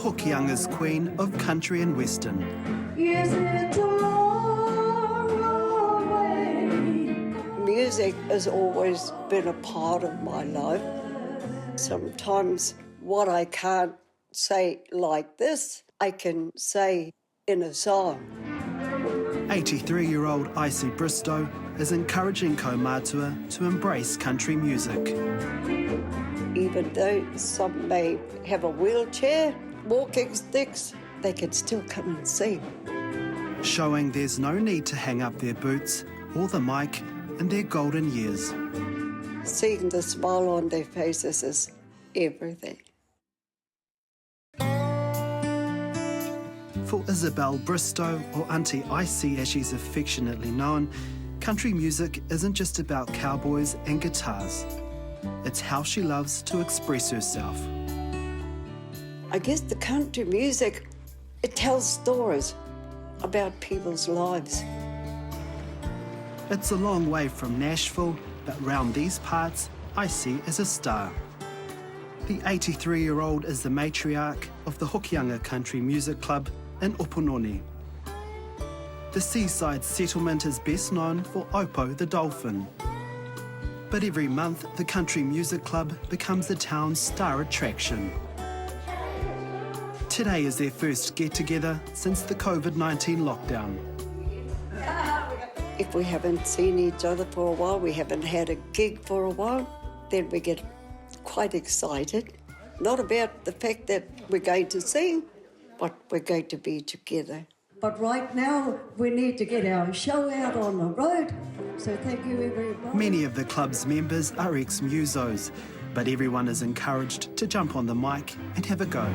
Hokianga's queen of country and western. Yes, it's a long, long way. Music has always been a part of my life. Sometimes what I can't say like this, I can say in a song. 83-year-old Icy Bristow is encouraging Kaumātua to embrace country music. Even though some may have a wheelchair, walking sticks, they can still come and sing. Showing there's no need to hang up their boots or the mic in their golden years. Seeing the smile on their faces is everything. For Isabel Bristow, or Auntie Icy as she's affectionately known, country music isn't just about cowboys and guitars. It's how she loves to express herself. I guess the country music, it tells stories about people's lives. It's a long way from Nashville, but round these parts, Icy is a star. The 83-year-old is the matriarch of the Hokianga Country Music Club in Opunoni. The seaside settlement is best known for Opo the dolphin. But every month, the Country Music Club becomes the town's star attraction. Today is their first get-together since the COVID-19 lockdown. If we haven't seen each other for a while, we haven't had a gig for a while, then we get quite excited. Not about the fact that we're going to sing, but we're going to be together. But right now, we need to get our show out on the road. So thank you, everybody. Many of the club's members are ex-musos, but everyone is encouraged to jump on the mic and have a go.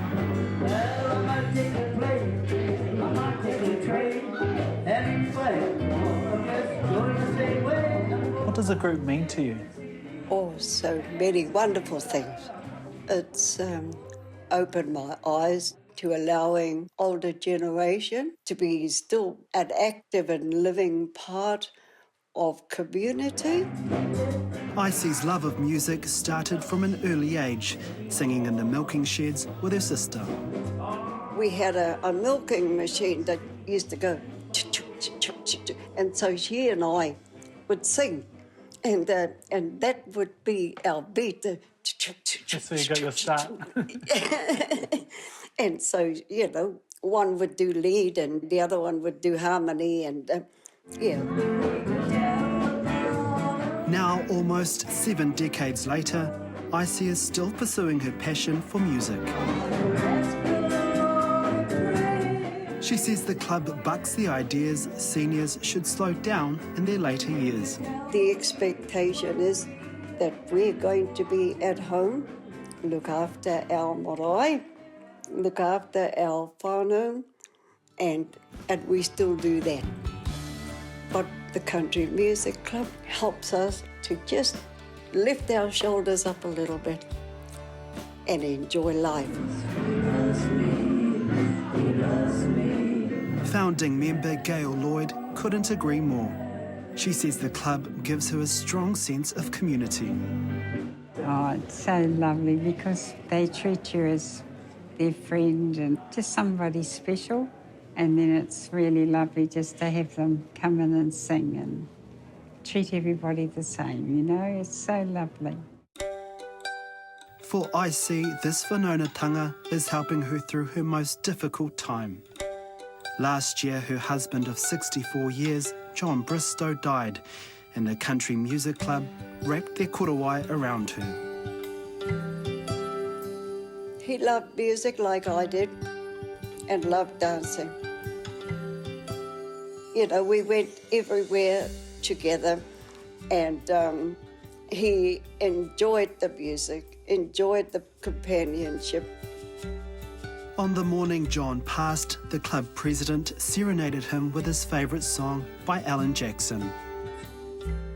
Well, I might take a plane, I might take a train, any way, I'm just going the same way. What does a group mean to you? Oh, so many wonderful things. It's opened my eyes to allowing older generation to be still an active and living part of community. Icy's love of music started from an early age, singing in the milking sheds with her sister. We had a milking machine that used to go, and so she and I would sing, and that would be our beat. So you got your start. And so, you know, one would do lead and the other one would do harmony and, yeah. Now, almost 7 decades later, Icy is still pursuing her passion for music. She says the club bucks the ideas seniors should slow down in their later years. The expectation is that we're going to be at home, look after our marae, look after our whānau, and we still do that. But the Country Music Club helps us to just lift our shoulders up a little bit and enjoy life. Founding member Gail Lloyd couldn't agree more. She says the club gives her a strong sense of community. Oh, it's so lovely because they treat you as their friend and just somebody special. And then it's really lovely just to have them come in and sing and treat everybody the same, you know? It's so lovely. For Icy, this whanaungatanga is helping her through her most difficult time. Last year, her husband of 64 years, John Bristow, died, and the Country Music Club wrapped their korowai around her. He loved music like I did and loved dancing. You know, we went everywhere together and he enjoyed the music, enjoyed the companionship. On the morning John passed, the club president serenaded him with his favourite song by Alan Jackson.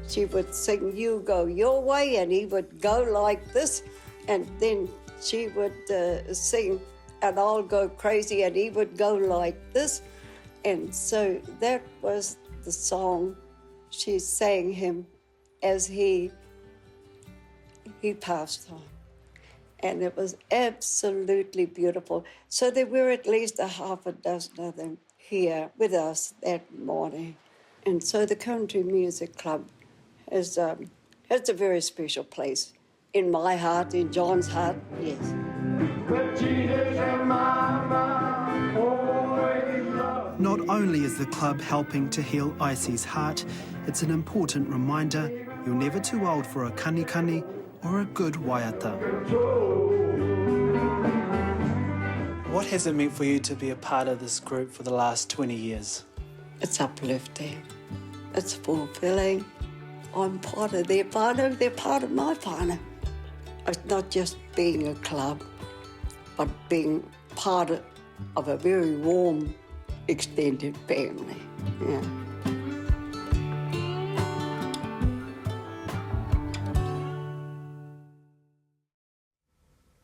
She would sing, "You Go Your Way," and he would go like this, and then she would sing, "And I'll Go Crazy," and he would go like this. And so that was the song she sang him as he passed on. and it was absolutely beautiful. So there were at least a half a dozen of them here with us that morning. And so the Country Music Club has a very special place in my heart, in John's heart, yes. Not only is the club helping to heal Icy's heart, it's an important reminder you're never too old for a kanikani or a good waiata. What has it meant for you to be a part of this group for the last 20 years? It's uplifting. It's fulfilling. I'm part of their whānau, they're part of my whānau. It's not just being a club, but being part of a very warm, extended family. Yeah.